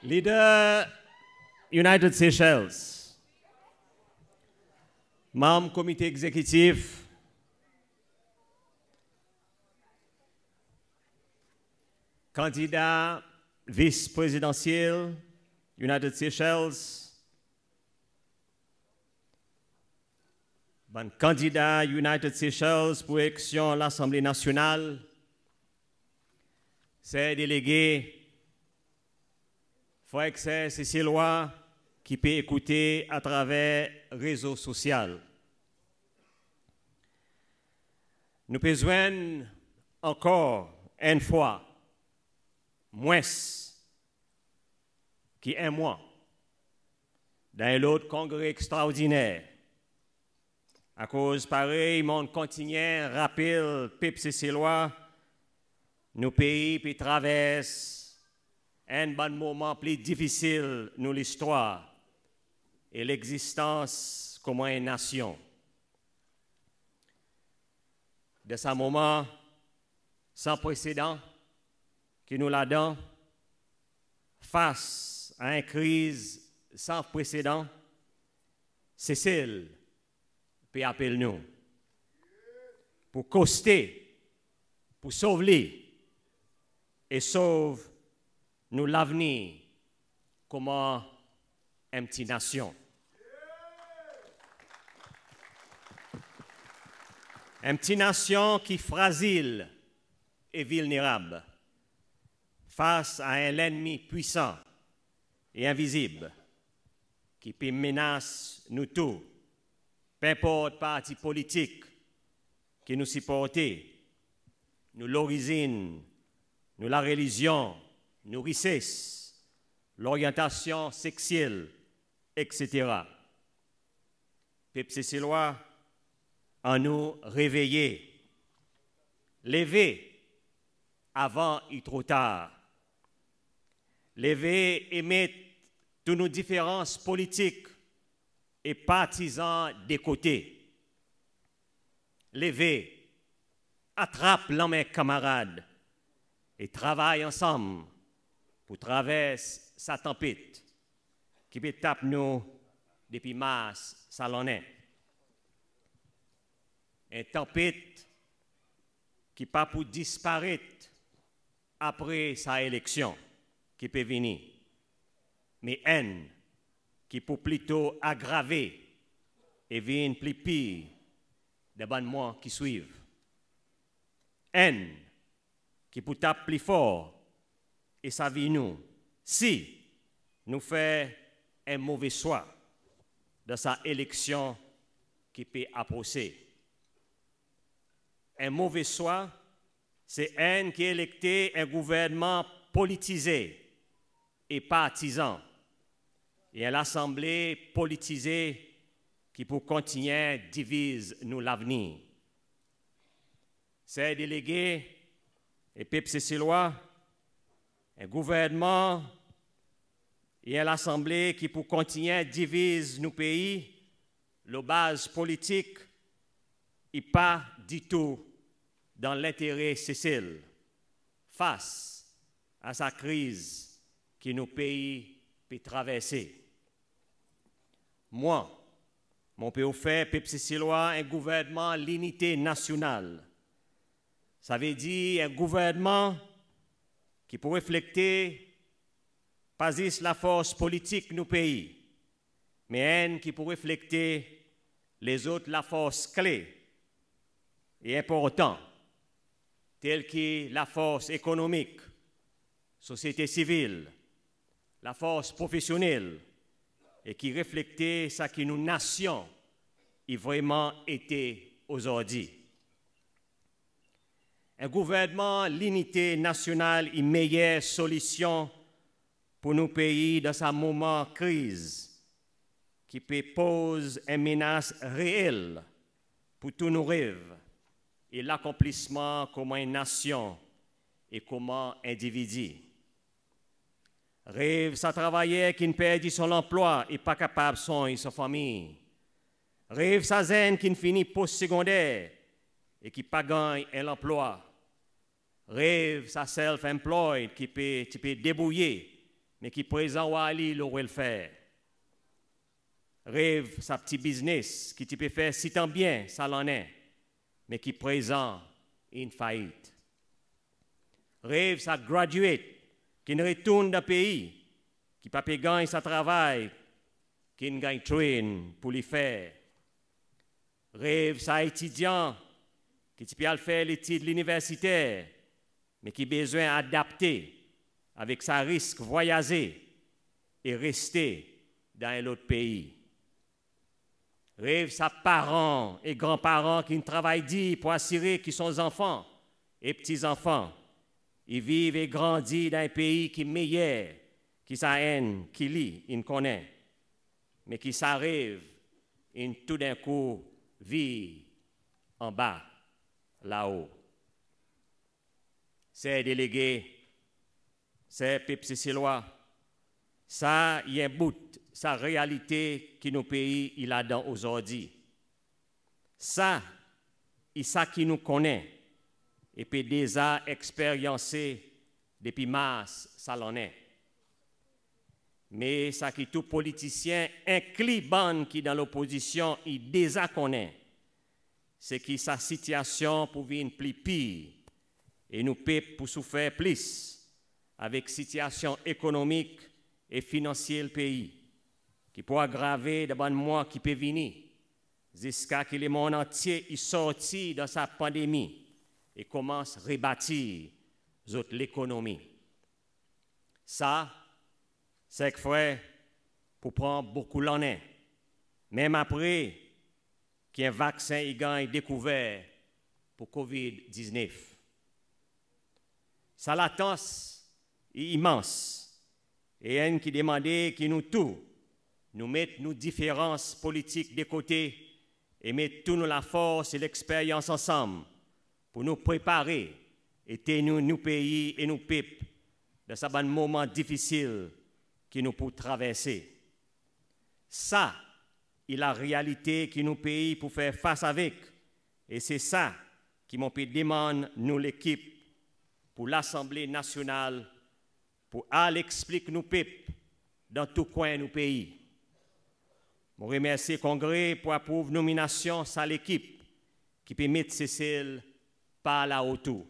Leader United Seychelles, membre comité exécutif, candidat vice-présidentiel United Seychelles, candidat United Seychelles pour élection à l'Assemblée nationale, ces délégués, frères et sœurs cécillois qui peut écouter à travers réseaux sociaux. Nous besoin encore une fois, moins qu'un mois, dans l'autre congrès extraordinaire. À cause pareil, monde continue, rappel, peuple cécillois, nos pays puis traversent un bon moment plus difficile dans l'histoire et l'existence comme une nation. De ce moment sans précédent qui nous l'a donné, face à une crise sans précédent, Cécile peut appeler nous pour coster, pour sauver et sauver nous l'avenir comme une petite nation. Une petite nation qui est fragile et vulnérable face à un ennemi puissant et invisible qui peut menacer nous tous, peu importe parti politique qui nous supporte, nous l'origine, nous la religion, nos richesses, l'orientation sexuelle, etc. Peuple cécillois, en nous réveiller, lever avant il est trop tard, lever et mettre toutes nos différences politiques et partisans de côté, lever, attrape l'homme et camarade et travaille ensemble pour traverser sa tempête qui peut taper nous depuis mars, ça l'en est. Une tempête qui pas pour disparaître après sa élection qui peut venir, mais haine qui peut plutôt aggraver et venir plus pire des bonnes mois qui suivent. Haine qui peut taper plus fort et ça vit nous si nous faisons un mauvais choix de sa élection qui peut approcher. Un mauvais choix, c'est un qui électé un gouvernement politisé et partisan et une assemblée politisée qui pour continuer divise nous l'avenir. Ces délégués et peuple cécillois, un gouvernement et une assemblée qui pour continuer divise nos pays, la base politique n'est pas du tout dans l'intérêt Cécile face à sa crise que nos pays peuvent traverser. Moi, mon pays fait, peuple cécillois, un gouvernement l'unité nationale. Ça veut dire un gouvernement qui peut refléter pas juste la force politique de nos pays, mais un qui peut refléter les autres la force clé et importante, telle que la force économique, société civile, la force professionnelle, et qui reflète ce que nos nations ont vraiment été aujourd'hui. Un gouvernement, l'unité nationale, est une meilleure solution pour nos pays dans ce moment de crise qui peut poser une menace réelle pour tous nos rêves et l'accomplissement comme une nation et comme un individu. Rêve sa travailleur qui ne perd son emploi et pas capable de soigner sa famille. Rêve sa zen qui ne finit post-secondaire et qui pas gagne l'emploi. Rêve sa self-employed qui peut débrouiller mais qui présent ou ali l'aurait le faire. Rêve sa petit business qui peut faire si tant bien, ça l'en est, mais qui présent une faillite. Rêve sa graduate qui ne retourne dans le pays, qui ne peut pas gagner sa travail, qui ne gagne train pour lui faire. Rêve sa étudiant qui peut faire l'étude universitaire, mais qui a besoin d'adapter avec sa risque voyager et rester dans un autre pays. Rêve sa parents et grands-parents qui ne travaillent dit pour assurer qu'ils sont enfants et petits-enfants. Ils vivent et grandissent dans un pays qui est meilleur, qui sa haine, qui lit, ils connaît, mais qui s'arrive, ils tout d'un coup vit en bas, là-haut. Ces délégués, ces peuples siciliens, ça y est un bout, sa réalité qui nos pays il a dans aujourd'hui. Ça, c'est ça qui nous connaît et puis déjà expériencé depuis mars, ça l'en est. Mais ça qui tout politicien incliban qui dans l'opposition il déjà connaît, c'est que sa situation pour venir plus pire et nous peuple pour souffrir plus avec situation économique et financière le pays qui peut aggraver de bon mois qui peut venir jusqu'à ce que le monde entier est sorti de sa pandémie et commence à rebâtir l'économie. Ça, c'est que frère, pour prendre beaucoup l'année, même après qu'un vaccin est découvert pour COVID-19. Sa latence est immense. Et un qui demandait que nous tous, nous mettions nos différences politiques de côté et mettre toute la force et l'expérience ensemble pour nous préparer et tenir nos pays et nos peuples dans ce moment difficile qui nous peut traverser. Ça, est la réalité qui nous pays pour faire face avec. Et c'est ça qui m'ont pu demander, nous l'équipe, pour l'Assemblée nationale, pour aller expliquer nos peuples dans tout coin de nos pays. Je remercie le Congrès pour approuver nomination à l'équipe qui peut mettre Cécile par là autour.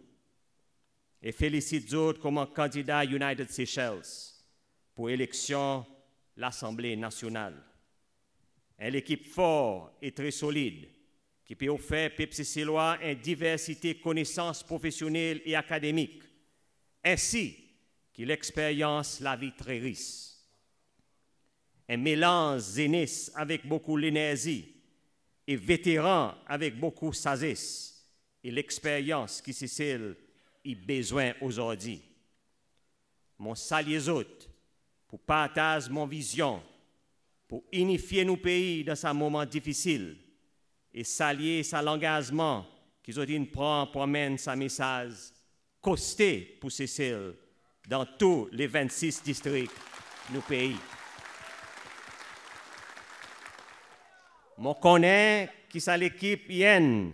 Et félicite d'autres comme candidat United Seychelles pour l'élection l'Assemblée nationale. Une équipe forte et très solide qui peut offrir peuple sicilien une diversité de connaissances professionnelles et académiques, ainsi que l'expérience la vie très riche. Un mélange jeunesse avec beaucoup d'énergie et vétéran avec beaucoup de sagesse et l'expérience qui Cécile a besoin aujourd'hui. Mon salut les autres pour partager mon vision, pour unifier nos pays dans ce moment difficile et saluer sa l'engagement qu'ils ont prend pour amener sa message costé pour Cécile dans tous les 26 districts de nos pays. Je connais qui c'est l'équipe yen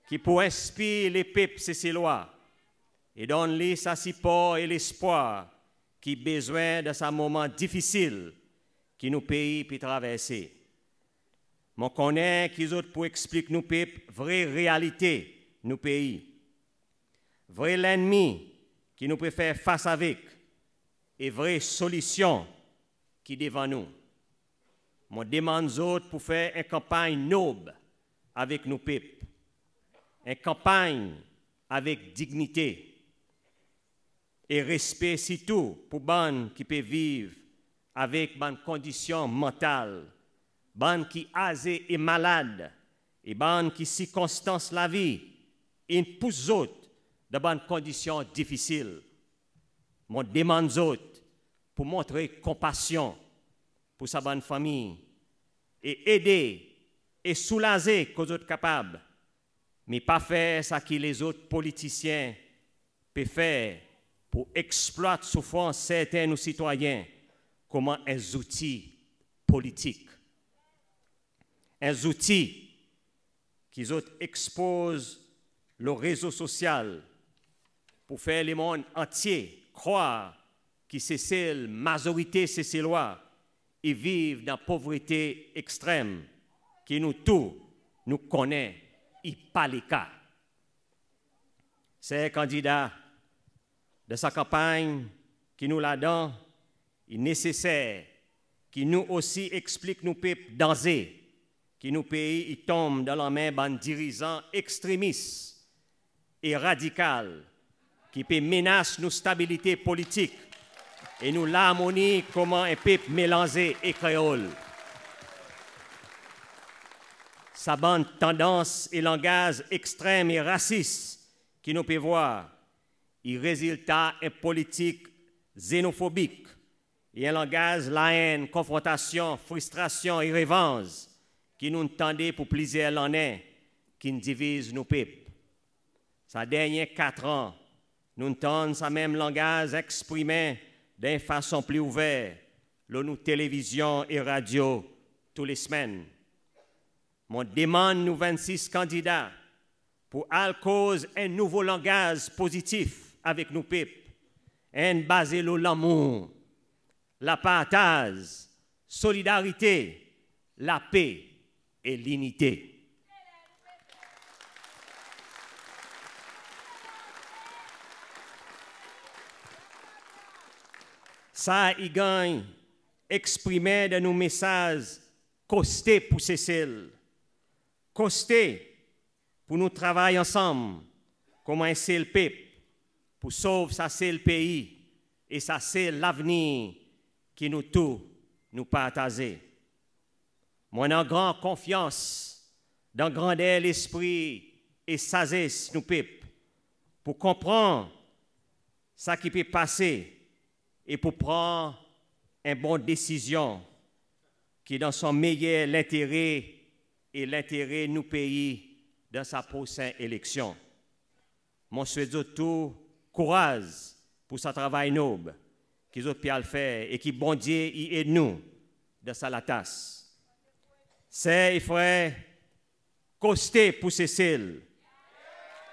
qui peut inspirer les peuples siciliens et donner sa support et l'espoir qui ont besoin de ce moment difficile que nos pays peuvent traverser. Je connais qu'ils autres pour expliquer nos peuples vraie réalité nos pays, vrai l'ennemi qui nous peut faire face avec et vraie solution qui est devant nous. Je demande aux autres pour faire une campagne noble avec nos peuples, une campagne avec dignité et respect surtout pour les gens qui peuvent vivre avec des conditions mentales, les gens qui âgés et malades, et les gens qui circonstancent la vie, et poussent autres dans des conditions difficiles. Je demande aux autres pour montrer compassion pour sa bonne famille et aider et soulager qu'aux autres capables, mais pas faire ce que les autres politiciens peuvent faire pour exploiter souffrance certains nos citoyens comme un outil politique. Un outil qu'ils autres exposent le réseau social pour faire le monde entier croire qui c'est la majorité cécillois, ils vivent dans la pauvreté extrême, qui nous tous, nous connaissons, et pas les cas. Ces candidats de sa campagne qui nous l'a donné, il est nécessaire qui nous aussi explique nous peuples danger, qui nous pays il tombe dans la main d'un dirigeant extrémiste et radical qui peut menacer nos stabilité politique et nous l'harmonie comment un peuple mélangé et créole. Sa bande tendance et langage extrême et raciste qui nous peut voir, il résulte une politique xénophobique et un langage la haine, confrontation, frustration et revanche qui nous tendait pour plusieurs années, qui nous divise nos peuples. Ces derniers 4 ans, nous entendons ce même langage exprimé d'une façon plus ouverte, dans nos télévisions et radios, toutes les semaines. Mon demande nous 26 candidats pour à cause un nouveau langage positif avec nos peuples, un basé sur l'amour, la partage, solidarité, la paix et l'unité. Ça, il gagne, exprimer de nos messages, costés pour Cécile, costés pour nous travailler ensemble, comme un seul peuple, pour sauver ça c'est le pays, et ça c'est l'avenir qui nous tous nous partager. Moi, j'ai grande confiance dans grandeur l'esprit et sagesse nous peuple, pour comprendre ce qui peut passer et pour prendre une bonne décision qui est dans son meilleur l'intérêt et l'intérêt de nos pays dans sa prochaine élection. Mon souhaite tout courage pour ce travail noble qu'ils ont pu le faire et qui bon Dieu y aide nous dans sa tasse. C'est frère costé pour Cécile.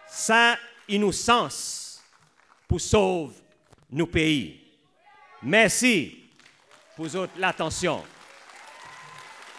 Ça innocence pour sauver nos pays. Merci pour l'attention.